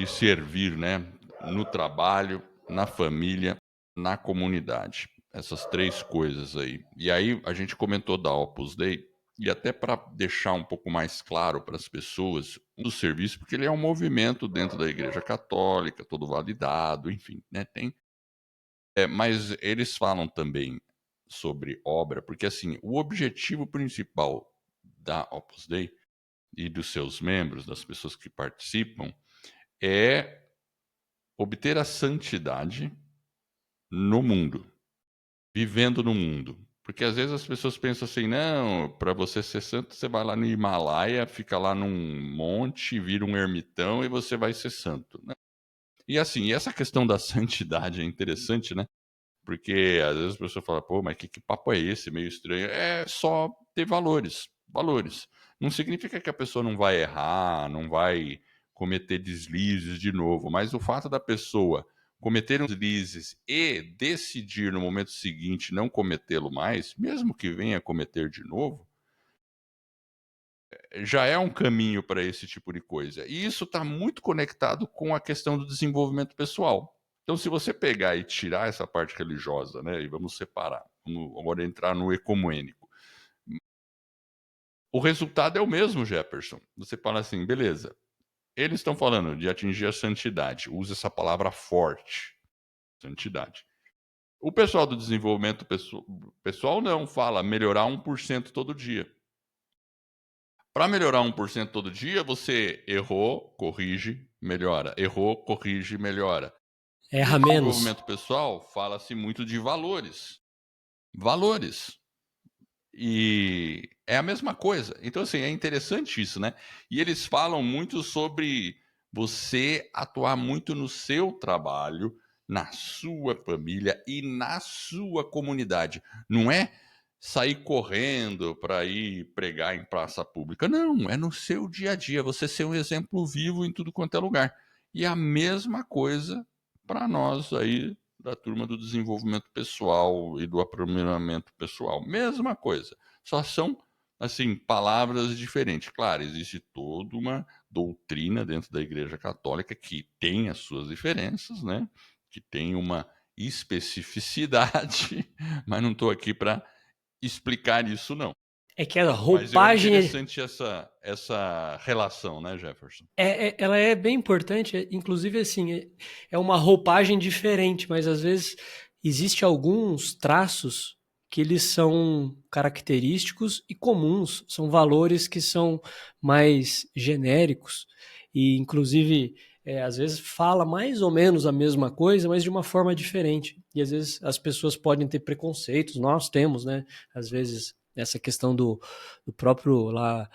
servir, né? No trabalho, na família, na comunidade. Essas três coisas aí. E aí a gente comentou da Opus Dei. e até para deixar um pouco mais claro para as pessoas do serviço, porque ele é um movimento dentro da Igreja Católica, todo validado, enfim, né? Mas eles falam também sobre obra, porque assim, o objetivo principal da Opus Dei e dos seus membros, das pessoas que participam, é obter a santidade no mundo, vivendo no mundo. Porque às vezes as pessoas pensam assim, não, para você ser santo, você vai lá no Himalaia, fica lá num monte, vira um ermitão e você vai ser santo, né? E assim, essa questão da santidade é interessante, né? Porque às vezes a pessoa fala, pô, mas que papo é esse? Meio estranho. É só ter valores. Valores. Não significa que a pessoa não vai errar, não vai cometer deslizes de novo, mas o fato da pessoa cometer um deslizes e decidir no momento seguinte não cometê-lo mais, mesmo que venha a cometer de novo, já é um caminho para esse tipo de coisa. E isso está muito conectado com a questão do desenvolvimento pessoal. Então, se você pegar e tirar essa parte religiosa, né, e vamos separar, vamos agora entrar no ecumênico, o resultado é o mesmo, Jefferson. Você fala assim, beleza, eles estão falando de atingir a santidade, usa essa palavra forte, santidade. O pessoal do desenvolvimento pessoal não, fala melhorar 1% todo dia. Para melhorar 1% todo dia, você errou, corrige, melhora. Errou, corrige, melhora. No Erra menos. desenvolvimento pessoal, fala-se muito de valores. Valores. E é a mesma coisa. Então, assim, é interessante isso, né? E eles falam muito sobre você atuar muito no seu trabalho, na sua família e na sua comunidade. Não é sair correndo para ir pregar em praça pública. Não, é no seu dia a dia, você ser um exemplo vivo em tudo quanto é lugar. E a mesma coisa para nós aí da turma do desenvolvimento pessoal e do aprimoramento pessoal. Mesma coisa. Só são, assim, palavras diferentes. Claro, existe toda uma doutrina dentro da Igreja Católica que tem as suas diferenças, né? Que tem uma especificidade, mas não estou aqui para explicar isso, não. É que a Mas é roupagem interessante essa relação, né, Jefferson? ela é bem importante, inclusive assim, é uma roupagem diferente, mas às vezes existe alguns traços que eles são característicos e comuns, são valores que são mais genéricos e inclusive às vezes fala mais ou menos a mesma coisa, mas de uma forma diferente. E às vezes as pessoas podem ter preconceitos, nós temos, né? Às vezes essa questão do próprio lá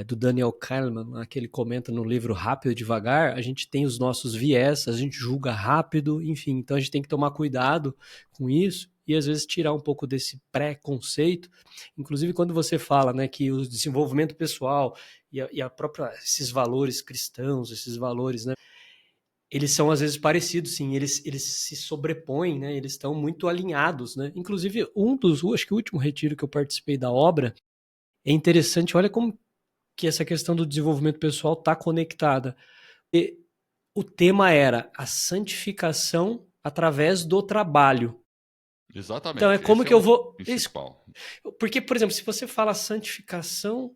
do Daniel Kahneman, que ele comenta no livro Rápido e Devagar, a gente tem os nossos viés, a gente julga rápido, enfim, então a gente tem que tomar cuidado com isso e às vezes tirar um pouco desse preconceito. Inclusive quando você fala, né, que o desenvolvimento pessoal e a própria esses valores cristãos, esses valores, né, eles são às vezes parecidos, sim, eles se sobrepõem, né, eles estão muito alinhados, né. Inclusive acho que o último retiro que eu participei da obra é interessante, olha como que essa questão do desenvolvimento pessoal está conectada. E o tema era a santificação através do trabalho. Então é Exatamente, como esse é que eu o vou. principal. Porque, por exemplo, se você fala santificação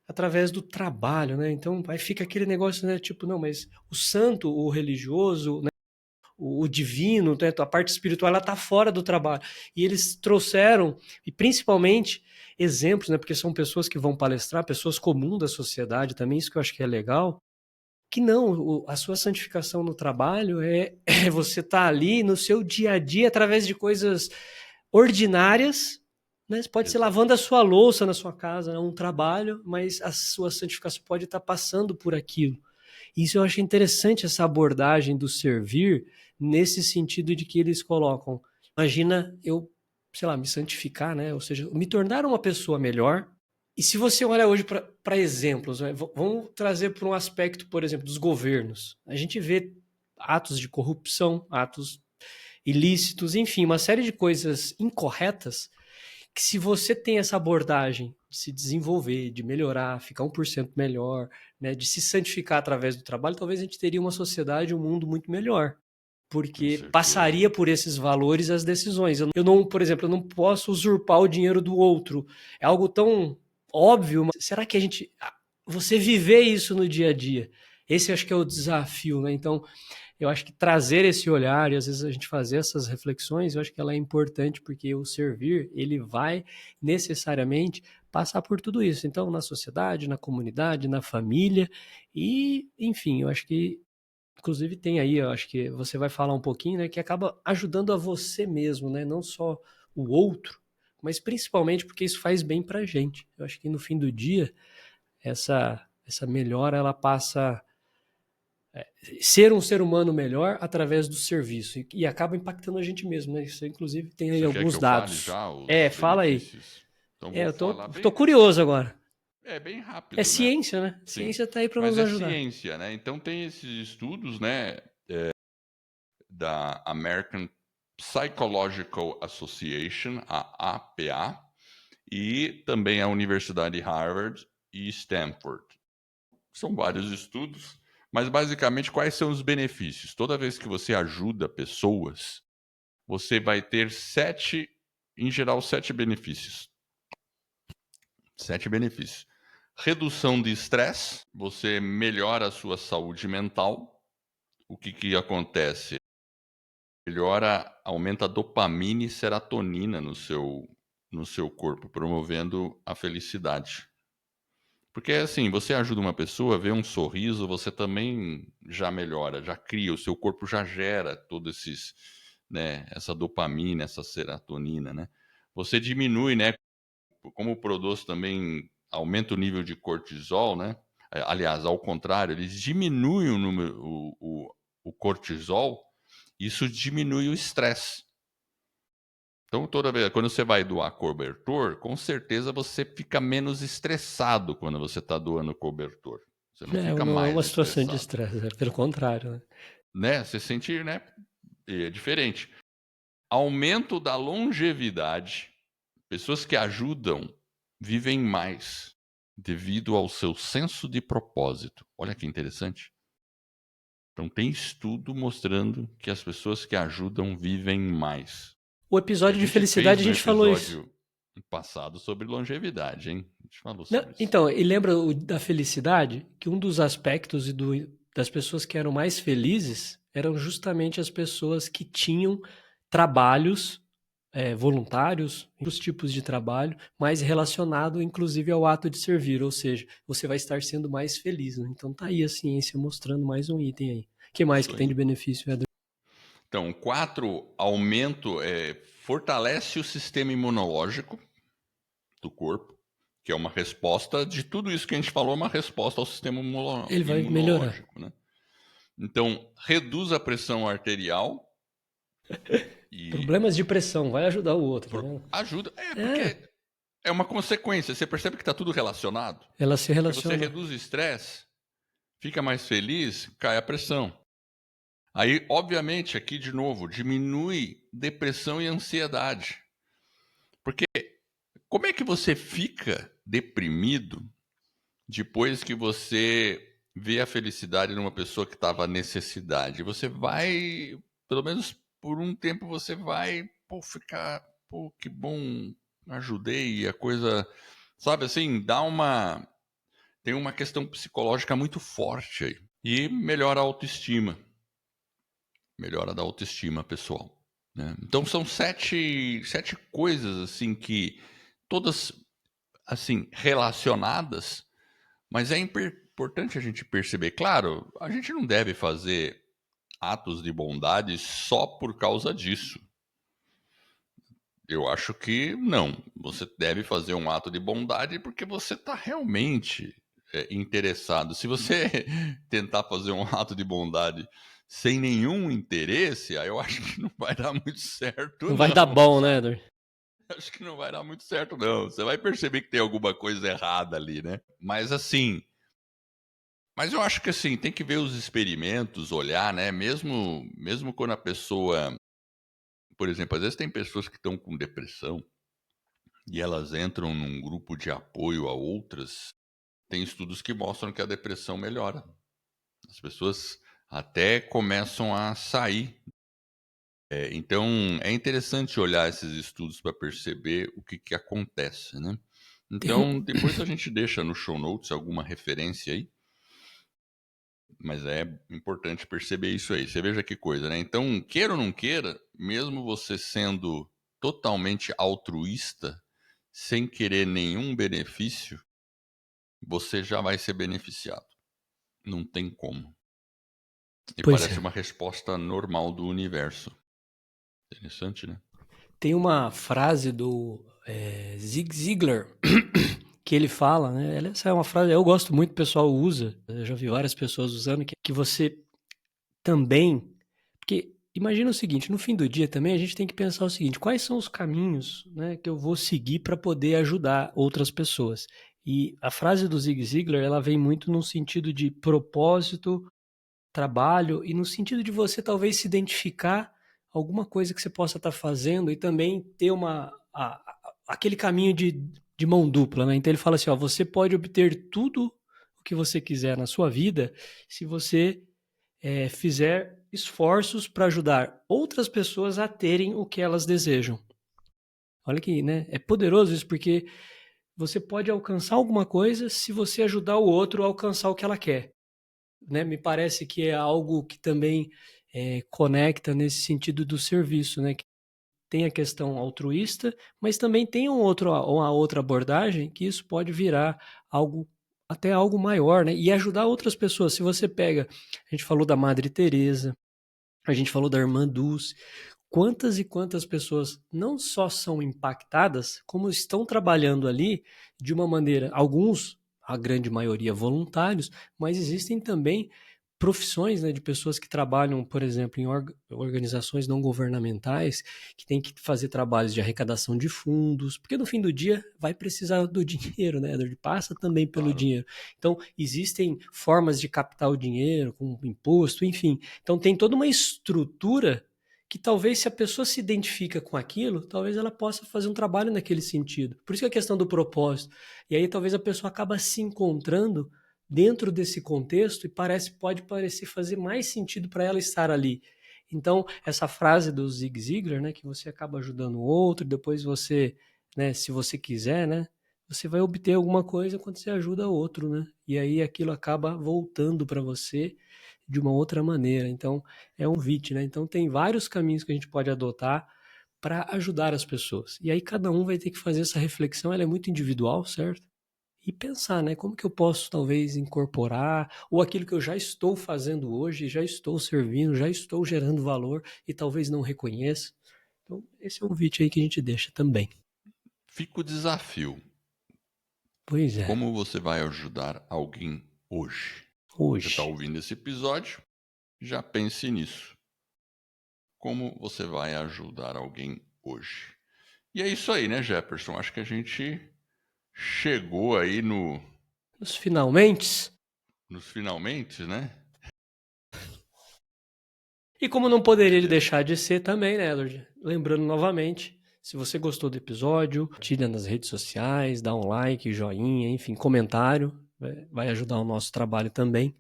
através do trabalho, né? Então aí fica aquele negócio, né? Tipo, não, mas o santo, o religioso, né? O divino, né? A parte espiritual, ela está fora do trabalho. E eles trouxeram, e principalmente exemplos, né? Porque são pessoas que vão palestrar, pessoas comuns da sociedade também, isso que eu acho que é legal. Que não, a sua santificação no trabalho é você estar ali no seu dia a dia através de coisas ordinárias, né? Você pode ser Exato. lavando a sua louça na sua casa, né? Um trabalho, mas a sua santificação pode estar passando por aquilo. Isso eu acho interessante, essa abordagem do servir, nesse sentido de que eles colocam, imagina eu, sei lá, me santificar, né? Ou seja, me tornar uma pessoa melhor. E se você olha hoje para exemplos, né? Vamos trazer para um aspecto, por exemplo, dos governos. A gente vê atos de corrupção, atos ilícitos, enfim, uma série de coisas incorretas que se você tem essa abordagem de se desenvolver, de melhorar, ficar 1% melhor, né, de se santificar através do trabalho, talvez a gente teria uma sociedade, um mundo muito melhor. Com Porque certeza. passaria por esses valores as decisões. Eu não, por exemplo, eu não posso usurpar o dinheiro do outro. É algo tão óbvio, mas será que você viver isso no dia a dia? Esse eu acho que é o desafio, né? Então, eu acho que trazer esse olhar e às vezes a gente fazer essas reflexões, eu acho que ela é importante porque o servir, ele vai necessariamente passar por tudo isso. Então, na sociedade, na comunidade, na família e, enfim, eu acho que inclusive tem aí, eu acho que você vai falar um pouquinho, né, que acaba ajudando a você mesmo, né, não só o outro, mas principalmente porque isso faz bem pra gente. Eu acho que no fim do dia, essa melhora, ela passa ser um ser humano melhor através do serviço e acaba impactando a gente mesmo, né? Isso inclusive tem aí Você quer que alguns eu fale dados. já os Fala aí. benefícios? Então vou Eu falar tô bem, curioso agora. bem É rápido, né? ciência, né? Sim, Ciência tá aí para mas nos é ajudar. ciência, né? Então tem esses estudos, né, da American Psychological Association, a APA, e também a Universidade de Harvard e Stanford. São vários estudos, mas basicamente quais são os benefícios? Toda vez que você ajuda pessoas, você vai ter em geral, sete benefícios. 7 benefícios. Redução de estresse, você melhora a sua saúde mental. O que acontece? Aumenta a dopamina e serotonina no seu corpo, promovendo a felicidade. Porque assim, você ajuda uma pessoa, vê um sorriso, você também já melhora, já cria, o seu corpo já gera todos esses, né, essa dopamina, essa serotonina, né? Você diminui, né, como produz também aumenta o nível de cortisol, né? Aliás, ao contrário, eles diminuem o cortisol, isso diminui o estresse. Então, toda vez quando você vai doar cobertor, com certeza você fica menos estressado quando você está doando cobertor. Você não fica Não é mais uma situação de estressado, estresse, é pelo contrário, né? né? Você sente, né? É diferente. Aumento da longevidade. Pessoas que ajudam vivem mais devido ao seu senso de propósito. Olha que interessante. Então, tem estudo mostrando que as pessoas que ajudam vivem mais. O E a episódio de gente felicidade fez a um gente falou isso. episódio passado sobre longevidade, hein? A gente falou Não, sobre isso. então, e lembra da felicidade? Que um dos aspectos das pessoas que eram mais felizes eram justamente as pessoas que tinham trabalhos voluntários, outros tipos de trabalho, mais relacionado inclusive ao ato de servir, ou seja, você vai estar sendo mais feliz, né? Então tá aí a ciência mostrando mais um item aí. O que mais Isso que tem de aí. benefício, Eder? Então, 4, fortalece o sistema imunológico do corpo, que é uma resposta de tudo isso que a gente falou, é uma resposta ao sistema Ele vai melhorar. imunológico, né? Então, reduz a pressão arterial e Problemas de pressão, vai ajudar o outro, tá vendo? ajuda. É, Porque é uma consequência. Você percebe que está tudo relacionado? ela se Porque você relaciona. reduz o estresse, fica mais feliz, cai a pressão. Aí, obviamente, aqui de novo, diminui depressão e ansiedade. Porque como é que você fica deprimido depois que você vê a felicidade numa pessoa que estava necessidade? Você vai, pelo menos por um tempo, você vai, ficar, que bom, ajudei, a coisa, sabe assim, tem uma questão psicológica muito forte aí. E melhora da autoestima pessoal, né? Então são sete coisas assim que todas assim relacionadas, mas é importante a gente perceber. Claro, a gente não deve fazer atos de bondade só por causa disso. Eu acho que não. Você deve fazer um ato de bondade porque você está realmente interessado. Se você tentar fazer um ato de bondade sem nenhum interesse, aí eu acho que não vai dar muito certo, Não vai dar não, bom, né, sabe? Eder? Acho que não vai dar muito certo, não. Você vai perceber que tem alguma coisa errada ali, né? Mas assim, mas eu acho que assim, tem que ver os experimentos, olhar, né? Mesmo quando a pessoa, por exemplo, às vezes tem pessoas que estão com depressão e elas entram num grupo de apoio a outras, tem estudos que mostram que a depressão melhora. As pessoas até começam a sair. Então, é interessante olhar esses estudos para perceber o que acontece, né? Então, depois a gente deixa no show notes alguma referência aí. Mas é importante perceber isso aí. Você veja que coisa, né? Então, queira ou não queira, mesmo você sendo totalmente altruísta, sem querer nenhum benefício, você já vai ser beneficiado. Não tem como. E Pois parece é. uma resposta normal do universo. Interessante, né? Tem uma frase do Zig Ziglar que ele fala, né? Essa é uma frase, eu gosto muito, o pessoal usa, eu já vi várias pessoas usando, que você também. Porque imagina o seguinte, no fim do dia também a gente tem que pensar o seguinte: quais são os caminhos, né, que eu vou seguir para poder ajudar outras pessoas? E a frase do Zig Ziglar, ela vem muito no sentido de propósito, trabalho e no sentido de você talvez se identificar alguma coisa que você possa estar fazendo e também ter aquele caminho de mão dupla, né? Então ele fala assim, ó, você pode obter tudo o que você quiser na sua vida se você fizer esforços para ajudar outras pessoas a terem o que elas desejam. Olha que, né? É poderoso isso porque você pode alcançar alguma coisa se você ajudar o outro a alcançar o que ela quer, né? Me parece que é algo que também conecta nesse sentido do serviço, né? Que tem a questão altruísta, mas também tem uma outra abordagem que isso pode virar algo até algo maior, né? E ajudar outras pessoas. Se você pega, a gente falou da Madre Teresa, a gente falou da Irmã Dulce, quantas e quantas pessoas não só são impactadas, como estão trabalhando ali de uma maneira, alguns, a grande maioria voluntários, mas existem também profissões, né, de pessoas que trabalham, por exemplo, em organizações não governamentais, que têm que fazer trabalhos de arrecadação de fundos, porque no fim do dia vai precisar do dinheiro, né? Passa também pelo Claro. dinheiro. Então, existem formas de captar o dinheiro, com imposto, enfim. Então, tem toda uma estrutura que talvez se a pessoa se identifica com aquilo, talvez ela possa fazer um trabalho naquele sentido. Por isso que é a questão do propósito. E aí talvez a pessoa acaba se encontrando dentro desse contexto e pode parecer fazer mais sentido para ela estar ali. Então, essa frase do Zig Ziglar, né, que você acaba ajudando o outro, depois você, né, se você quiser, né, você vai obter alguma coisa quando você ajuda o outro, né? E aí aquilo acaba voltando para você de uma outra maneira. Então, é um VIT, né? Então, tem vários caminhos que a gente pode adotar para ajudar as pessoas. E aí cada um vai ter que fazer essa reflexão, ela é muito individual, certo? E pensar, né, como que eu posso talvez incorporar, ou aquilo que eu já estou fazendo hoje, já estou servindo, já estou gerando valor e talvez não reconheça. Então, esse é um VIT aí que a gente deixa também. Fica o desafio. Pois é, Como você vai ajudar alguém hoje? Você está hoje. ouvindo esse episódio? Já pense nisso. Como você vai ajudar alguém hoje? E é isso aí, né, Jefferson? Acho que a gente chegou aí Os finalmente. nos finalmente, né? E como não poderia Beleza. deixar de ser também, né, Edward? Lembrando novamente, se você gostou do episódio, compartilha nas redes sociais, dá um like, joinha, enfim, comentário, vai ajudar o nosso trabalho também.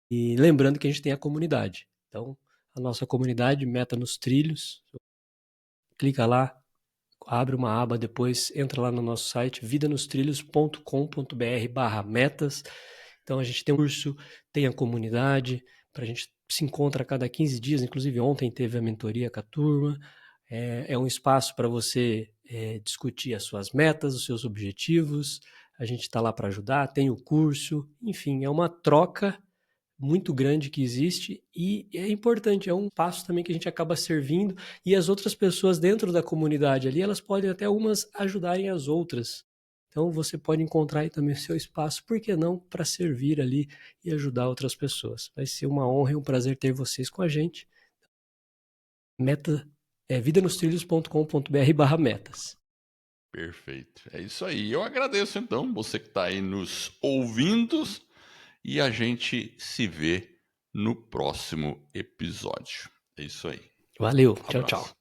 E lembrando que a gente tem a comunidade. Então, a nossa comunidade, Meta nos Trilhos, clica lá, abre uma aba, depois entra lá no nosso site, vidanostrilhos.com.br/metas. Então a gente tem um curso, tem a comunidade, a gente se encontra a cada 15 dias, inclusive ontem teve a mentoria com a turma. É um espaço para você discutir as suas metas, os seus objetivos. A gente está lá para ajudar, tem o curso, enfim, é uma troca muito grande que existe e é importante, é um passo também que a gente acaba servindo e as outras pessoas dentro da comunidade ali, elas podem até umas ajudarem as outras. Então você pode encontrar aí também o seu espaço, por que não, para servir ali e ajudar outras pessoas. Vai ser uma honra e um prazer ter vocês com a gente. Meta é vidanostrilhos.com.br/metas. Perfeito. É isso aí. Eu agradeço então você que está aí nos ouvindo e a gente se vê no próximo episódio. É isso aí. Valeu, tchau, tchau. Abraço.